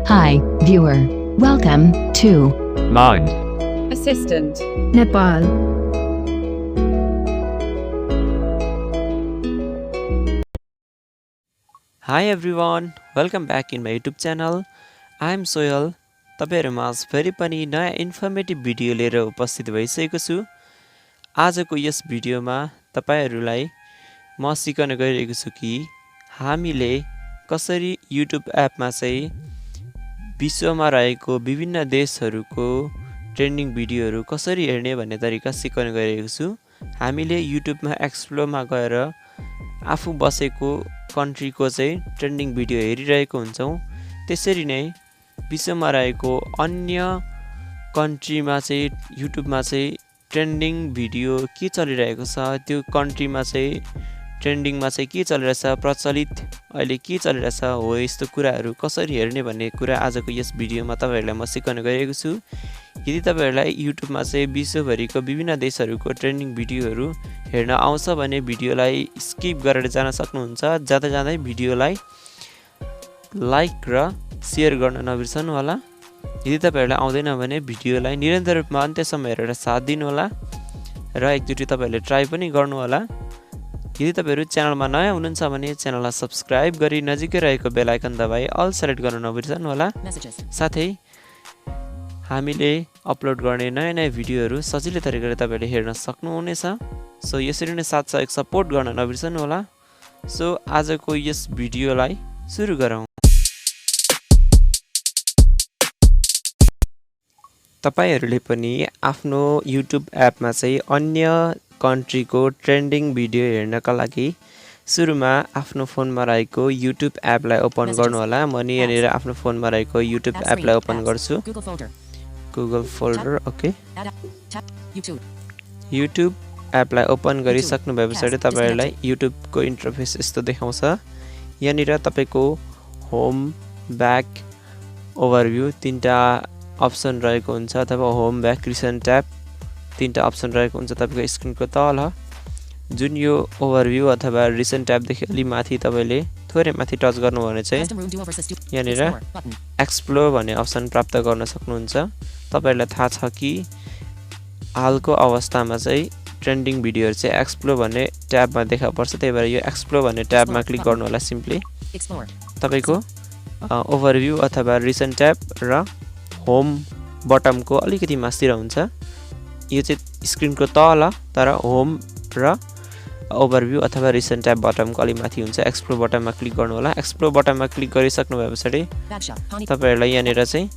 Hi, viewer. Welcome to Mind. Assistant. Nepal. Hi everyone, welcome back in my YouTube channel. I am Soil. तपाईहरुमा फेरि पनि नयाँ informative video लिएर उपस्थित भइसकेको छु। आजको यस भिडियोमा तपाईहरुलाई म सिकाउन गइरहेको छु कि हामीले कसरी YouTube एपमा चाहिँ विश्वमा रहेको विभिन्न देशहरुको ट्रेन्डिङ भिडियोहरु कसरी हेर्ने भन्ने तरिका सिकाउन गइरहेको छु। हामीले YouTube मा एक्सप्लोरमा गएर आफू बसेको कन्ट्रीको चाहिँ ट्रेन्डिङ भिडियो हेरिरहेको हुन्छौं। त्यसरी नै विश्वमा रहेको अन्य कन्ट्रीमा चाहिँ युट्युबमा चाहिँ ट्रेन्डिङ भिडियो के चलिरहेको छ, त्यो कन्ट्रीमा चाहिँ ट्रेन्डिङमा चाहिँ के चलिरहेछ, प्रचलित अहिले के चलिरहेछ हो, यस्तो कुराहरू कसरी हेर्ने भन्ने कुरा आजको यस भिडियोमा तपाईहरुलाई म सिकाउन गइरहेको छु। यदि तपाईहरुलाई युट्युबमा चाहिँ विश्वभरिको विभिन्न देशहरूको ट्रेन्डिङ भिडियोहरू हेर्न आउँछ भने भिडियोलाई स्किप गरेर जान सक्नुहुन्छ। जाँदा जाँदै भिडियोलाई लाइक र शेयर गर्न नबिर्सनु होला। यदि तपाईहरुलाई आउँदैन भने भिडियोलाई निरन्तर रूपमा अन्त्यसम्म हेरेर साथ दिनु होला र एकचोटी तपाईहरुले ट्राई पनि गर्नु होला। यदि तपाईहरु च्यानलमा नयाँ हुनुहुन्छ भने च्यानललाई सब्स्क्राइब गरी नजिकै रहेको बेल आइकन दबाई अल सेलेक्ट गर्न नबिर्सनु होला। साथै हामीले अपलोड गर्ने नयाँ नयाँ भिडियोहरू सजिलै तरिकाले तपाईहरुले हेर्न सक्नुहुनेछ। सो यसरी नै साथसाथै सपोर्ट गर्न नबिर्सनु होला। सो आजको यस भिडियोलाई सुरु गरौँ। तपाईहरुले पनि आफ्नो YouTube एपमा चाहिँ अन्य कन्ट्रीको ट्रेन्डिङ भिडियो हेर्नका लागि सुरुमा आफ्नो फोनमा रहेको YouTube एपलाई ओपन गर्नु होला। म नि यहाँनिर आफ्नो फोनमा रहेको YouTube एपलाई ओपन गर्छु। Google folder, okay. YouTube एपलाई ओपन गरिसक्नु भएपछि तपाईहरुलाई YouTube को इन्टरफेस यस्तो देखाउँछ। यहाँनिर तपाईको होम, ब्याक, ओभरभ्यू तीनटा अप्सन रहेको हुन्छ अथवा होम, ब्याक, रिसेन्ट ट्याब तीनटा अप्सन रहेको हुन्छ तपाईको स्क्रिनको तल। जुन यो ओभरभ्यू अथवा रिसेन्ट ट्याब देखि अलि माथि तपाईले थोरै माथि टच गर्नु भने चाहिँ यहाँनिर एक्सप्लोर भन्ने अप्सन प्राप्त गर्न सक्नुहुन्छ। तपाईहरुलाई थाहा छ कि हालको अवस्थामा चाहिँ ट्रेन्डिङ भिडियोहरु चाहिँ एक्सप्लोर भन्ने ट्याबमा देखा पर्छ। त्यही भएर यो एक्सप्लोर भन्ने ट्याबमा क्लिक गर्नु होला। सिम्पली तपाईको ओभरभ्यू अथवा रिसेन्ट ट्याब र होम बटमको अलिकति मास्तिर हुन्छ। यो चाहिँ स्क्रिनको तल, तर होम र ओभरभ्यू अथवा रिसेन्ट ट्याब बटमको अलि माथि हुन्छ। एक्सप्लोर बटममा क्लिक गर्नु होला। एक्सप्लोर बटममा क्लिक गरिसक्नु भएपछि तपाईहरुलाई यहाँनिर चाहिँ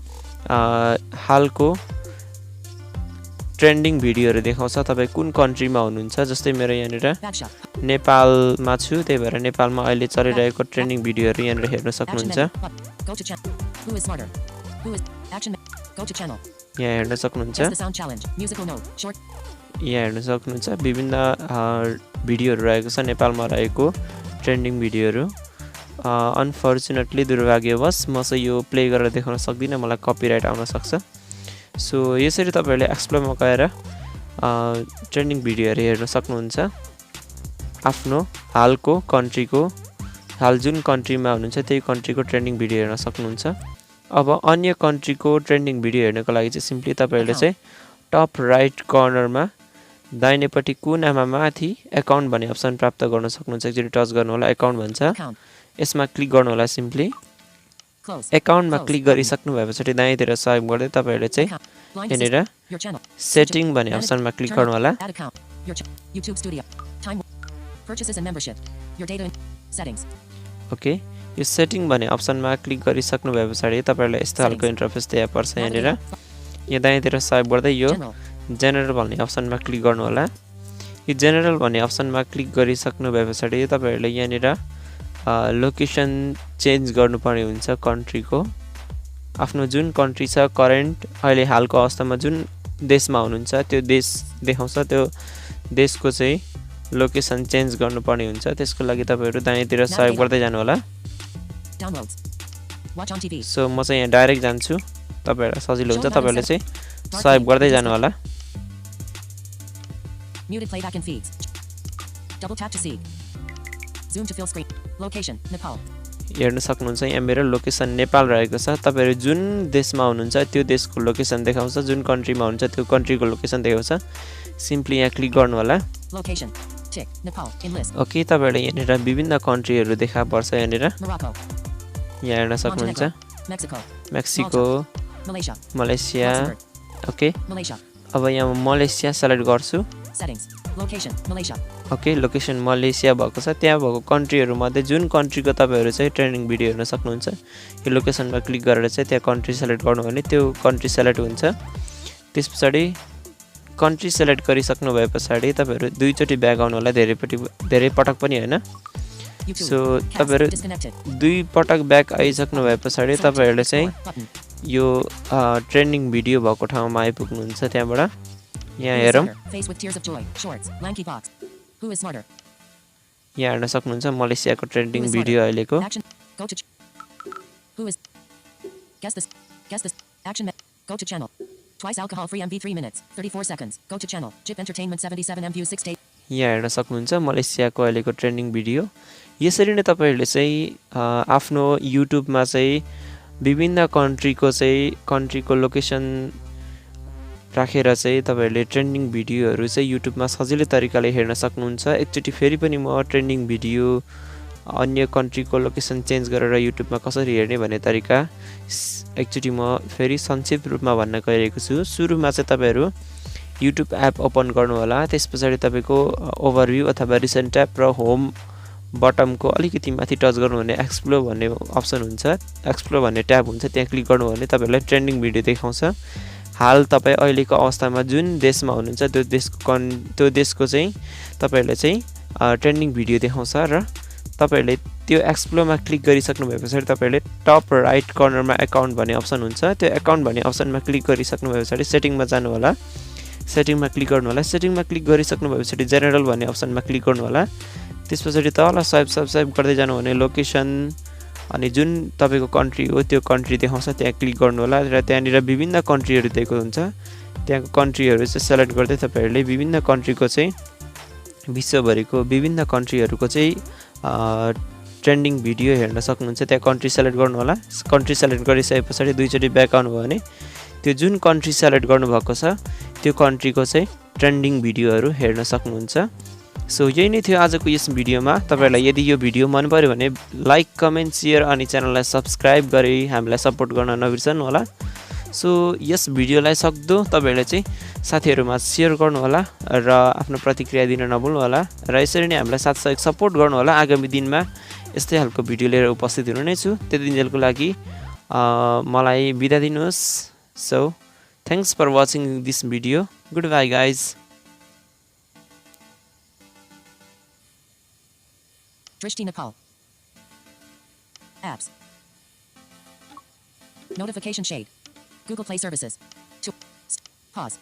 हालको ट्रेन्डिङ भिडियोहरु देखाउँछ। तपाई कुन कन्ट्रीमा हुनुहुन्छ। जस्तै मेरो यहाँनिर नेपालमा छु, त्यही भएर नेपालमा अहिले चलिरहेको ट्रेन्डिङ भिडियोहरु यहाँनिर हेर्न सक्नुहुन्छ। यहाँ हेर्न सक्नुहुन्छ। यहाँ हेर्न सक्नुहुन्छ विभिन्न भिडियोहरु रहेको छ नेपालमा रहेको ट्रेन्डिङ भिडियोहरु। अनफर्चुनेटली दुर्भाग्यवश म चाहिँ यो प्ले गरेर देखाउन सक्दिन, मलाई कपिराइट आउन सक्छ। सो यसरी तपाईहरुले एक्सप्लोरमा गएर ट्रेन्डिङ भिडियोहरु हेर्न सक्नुहुन्छ। आफ्नो हालको कन्ट्रीको, हाल जुन कन्ट्रीमा हुनुहुन्छ त्यही कन्ट्रीको ट्रेन्डिङ भिडियो हेर्न सक्नुहुन्छ। अब अन्य कन्ट्रीको ट्रेन्डिङ भिडियो हेर्नको लागि चाहिँ सिम्पली तपाईहरुले चाहिँ टप राइट कर्नरमा दाहिनेपट्टि कुनामा माथि अकाउन्ट भन्ने अप्सन प्राप्त गर्न सक्नुहुन्छ। एकचोटी टच गर्नु होला। अकाउन्ट भन्छ, यसमा क्लिक गर्नु होला। सिम्पली अकाउन्टमा क्लिक गरिसक्नु भएपछि दाहिनेतिर स्वाइप गर्दै तपाईहरुले चाहिँ यहाँनिर सेटिङ भन्ने अप्सनमा क्लिक गर्नु होला। ओके, यो सेटिङ भन्ने अप्सनमा क्लिक गरिसक्नु भएपछि तपाईहरुलाई यस्तो खालको इन्टरफेस देखा पर्छ। यहाँनिर यहाँ दाहिनेतिर स्वाइप गर्दै यो जेनरल भन्ने अप्सनमा क्लिक गर्नु होला। यो जेनरल भन्ने अप्सनमा क्लिक गरिसक्नु भएपछि तपाईहरुले यहाँनिर लोकेसन चेन्ज गर्नुपर्ने हुन्छ कन्ट्रीको। आफ्नो जुन कन्ट्री छ करेन्ट अहिले हालको अवस्थामा जुन देशमा हुनुहुन्छ त्यो देश देखाउँछ। त्यो देशको चाहिँ लोकेसन चेन्ज गर्नुपर्ने हुन्छ। त्यसको लागि तपाईहरु दाहिनेतिर स्वाइप गर्दै जानु होला। सो म चाहिँ यहाँ डाइरेक्ट जान्छु, तपाईहरुलाई सजिलो हुन्छ। तपाईहरुले चाहिँ स्वाइप गर्दै जानु होला। Muted playback and feeds. Double tap to see. Zoom to fill screen. Location, Nepal. हेर्न सक्नुहुन्छ यहाँ मेरो लोकेसन नेपाल रहेको छ तपाईहरु जुन देशमा हुनुहुन्छ त्यो देशको लोकेसन देखाउँछ जुन कन्ट्रीमा हुनुहुन्छ त्यो कन्ट्रीको लोकेसन देखाउँछ सिम्पली यहाँ क्लिक गर्नु होला Location. Tick. Nepal. In list. Okay तपाईहरुले यहाँनिर विभिन्न कन्ट्रीहरु देखा पर्छ यहाँनिर Morocco. यहाँ हेर्न सक्नुहुन्छ Mexico. Mexico Malaysia. Malaysia Luxembourg. Okay Malaysia. अब यहाँ मलेसिया सेलेक्ट गर्छु Settings. Location. Malaysia. Okay location Malaysia भएको छ त्यहाँ भएको कन्ट्रीहरु मध्ये जुन कन्ट्रीको तपाईहरु चाहिँ ट्रेनिङ भिडियो हेर्न सक्नुहुन्छ यो लोकेसनमा क्लिक गरेर चाहिँ त्यहाँ कन्ट्री सेलेक्ट गर्नु भने त्यो कन्ट्री सेलेक्ट हुन्छ त्यसपछि कन्ट्री सेलेक्ट गरिसक्नु भए पछाडी तपाईहरु दुई चोटी ब्याक आउनु होला धेरै पटक पनि हैन YouTube. So Cast. तपाईहरु Disconnected. दुई पटक ब्याक आइसक्नु भए पछाडी Select. तपाईहरुले चाहिँ Button. यो ट्रेनिङ भिडियो भएको ठाउँमा आइपुग्नुहुन्छ त्यहाँबाट यहाँ Who is हेरौं smarter? Face with tears of joy. Shorts. Lanky box. Who is smarter? यहाँ हेर्न सक्नुहुन्छ मलेसियाको Who trending is video smarter? अहिलेको Action. Go to. Who is? Guess this. Guess this. Action. Go to channel. Twice alcohol free MV 3 minutes 34 seconds. Go to channel. Jip Entertainment 77 MV 6 day. यहाँ हेर्न सक्नुहुन्छ मलेसियाको अहिलेको trending video यसरी नै तपाईहरुले चाहिँ आफ्नो युट्युबमा चाहिँ विभिन्न कन्ट्रीको लोकेसन राखेर चाहिँ तपाईहरुले ट्रेन्डिङ भिडियोहरु चाहिँ युट्युबमा सजिलै तरिकाले हेर्न सक्नुहुन्छ एकचोटी फेरि पनि म ट्रेन्डिङ भिडियो अन्य कन्ट्रीको लोकेसन चेन्ज गरेर युट्युबमा कसरी हेर्ने भन्ने तरिका एकचोटी म फेरि संक्षिप्त रूपमा भन्न गइरहेको छु सुरुमा चाहिँ तपाईहरु YouTube एप ओपन गर्नु होला त्यसपछि तपाईको ओभरभ्यू अथवा रिसेन्ट ट्याब र होम बटमको अलिकति माथि टच गर्नु भने एक्सप्लोर भन्ने अप्सन हुन्छ एक्सप्लोर भन्ने ट्याब हुन्छ त्यहाँ क्लिक गर्नु भने तपाईहरुलाई ट्रेन्डिङ भिडियो देखाउँछ हाल तपाई अहिलेको अवस्थामा जुन देशमा हुनुहुन्छ त्यो देशको चाहिँ तपाईहरुले चाहिँ ट्रेन्डिङ भिडियो देखाउँछ र तपाईहरुले त्यो एक्सप्लोरमा क्लिक गरिसक्नु भएपछि तपाईहरुले टप राइट कर्नरमा अकाउन्ट भन्ने अप्सन हुन्छ त्यो अकाउन्ट भन्ने अप्सनमा क्लिक गरिसक्नु भएपछि सेटिङमा जानु होला सेटिङमा क्लिक गर्नु होला सेटिङमा क्लिक गरिसक्नु भएपछि जेनरल भन्ने अप्सनमा क्लिक गर्नु होला त्यसपछि तल स्वाइप गर्दै जानु भने लोकेसन अनि जुन तपाईको कन्ट्री हो त्यो कन्ट्री देखाउँछ त्यहाँ क्लिक गर्नु होला र त्यहाँनिर विभिन्न कन्ट्रीहरु दिएको हुन्छ त्यहाँको कन्ट्रीहरु चाहिँ सेलेक्ट गर्दै तपाईहरुले विभिन्न कन्ट्रीको चाहिँ विश्वभरिको विभिन्न कन्ट्रीहरुको चाहिँ ट्रेन्डिङ भिडियो हेर्न सक्नुहुन्छ त्यहाँ कन्ट्री सेलेक्ट गर्नु होला कन्ट्री सेलेक्ट गरिसकेपछि दुई चोटी ब्याक आउनु भयो भने त्यो जुन कन्ट्री सेलेक्ट गर्नु भएको छ त्यो कन्ट्रीको चाहिँ ट्रेन्डिङ भिडियोहरु हेर्न सक्नुहुन्छ सो यही नै थियो आजको यस भिडियोमा तपाईहरुलाई यदि यो भिडियो मन पर्यो भने लाइक कमेन्ट शेयर अनि च्यानललाई सब्स्क्राइब गरी हामीलाई सपोर्ट गर्न नबिर्सनु होला सो यस भिडियोलाई सक्दो तपाईहरुले चाहिँ साथीहरुमा शेयर गर्नु होला र आफ्नो प्रतिक्रिया दिन नभुल्नु होला र यसरी नै हामीलाई साथसाथ सपोर्ट गर्नु होला आगामी दिनमा यस्तै खालको भिडियो लिएर उपस्थित हुने नै छु त्यति दिनजलको लागि मलाई बिदा दिनुहोस् so thanks for watching this video goodbye guys Drishti Nepal. Apps. Notification shade. Google Play Services. Pause.